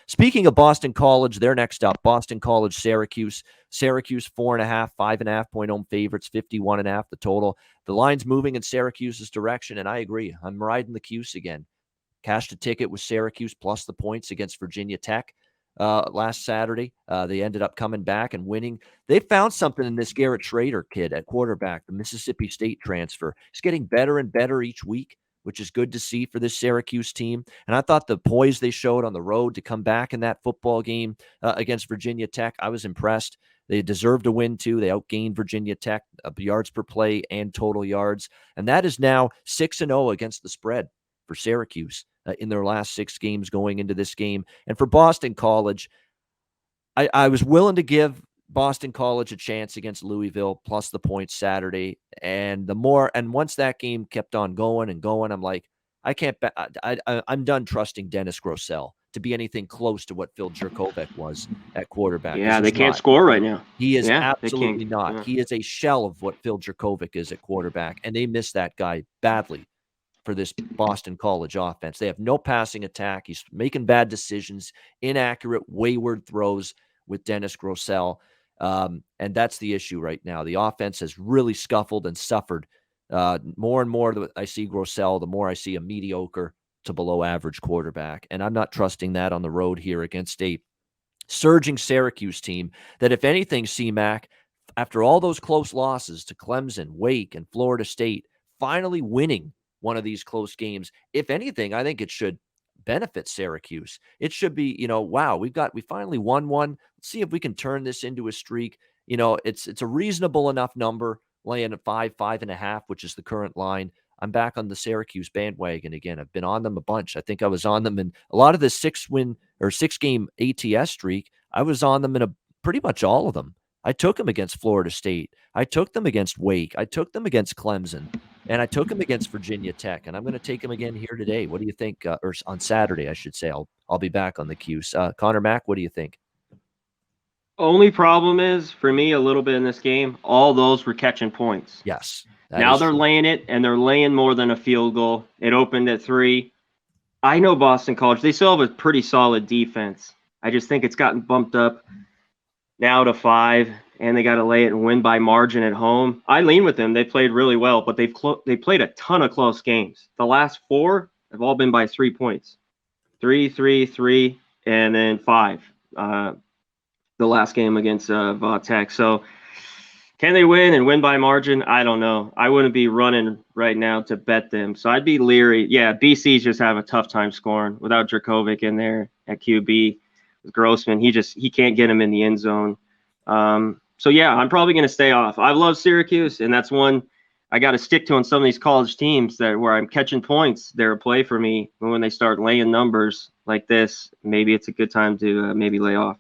Speaking of Boston College, they're next up. Boston College, Syracuse. Syracuse 4.5, 5.5 point home favorites, 51.5 the total. The line's moving in Syracuse's direction, and I agree. I'm riding the Cuse again. Cashed a ticket with Syracuse plus the points against Virginia Tech last Saturday. They ended up coming back and winning. They found something in this Garrett Schrader kid at quarterback, the Mississippi State transfer. He's getting better and better each week, which is good to see for this Syracuse team. And I thought the poise they showed on the road to come back in that football game against Virginia Tech, I was impressed. They deserved a win, too. They outgained Virginia Tech yards per play and total yards. And that is now 6-0 against the spread for Syracuse in their last 6 games going into this game. And for Boston College, I was willing to give Boston College a chance against Louisville plus the points Saturday. And once that game kept on going and going, I'm like, I'm done trusting Dennis Grosel to be anything close to what Phil Jurkovec was at quarterback. Yeah, they can't score right now. He is absolutely not. Yeah. He is a shell of what Phil Jurkovec is at quarterback, and they miss that guy badly for this Boston College offense. They have no passing attack. He's making bad decisions, inaccurate, wayward throws with Dennis Grosel. And that's the issue right now. The offense has really scuffled and suffered. More and more I see Grosel, the more I see a mediocre to below average quarterback. And I'm not trusting that on the road here against a surging Syracuse team that, if anything, CMAC, after all those close losses to Clemson, Wake, and Florida State, finally winning one of these close games. If anything, I think it should benefit Syracuse. It should be, wow, we finally won one. Let's see if we can turn this into a streak. It's a reasonable enough number, laying at 5.5, which is the current line. I'm back on the Syracuse bandwagon again. I've been on them a bunch. I think I was on them in a lot of the 6-game ATS streak. I was on them in pretty much all of them. I took them against Florida State. I took them against Wake. I took them against Clemson. And I took them against Virginia Tech. And I'm going to take them again here today. What do you think? Or on Saturday, I should say. I'll be back on the Cuse. Conor Mack, what do you think? Only problem is, for me, a little bit in this game, all those were catching points. Yes. Now they're laying it, and they're laying more than a field goal. It opened at 3. I know Boston College. They still have a pretty solid defense. I just think it's gotten bumped up now to 5, and they got to lay it and win by margin at home. I lean with them. They played really well, but they played a ton of close games. The last 4 have all been by 3 points. 3, 3, 3, and then 5. The last game against Tech. So can they win and win by margin? I don't know. I wouldn't be running right now to bet them. So I'd be leery. Yeah, BC's just have a tough time scoring without Jurkovec in there at QB. With Grossman, he can't get him in the end zone. So yeah, I'm probably going to stay off. I love Syracuse, and that's one I got to stick to on some of these college teams where I'm catching points. They're a play for me. When they start laying numbers like this, maybe it's a good time to maybe lay off.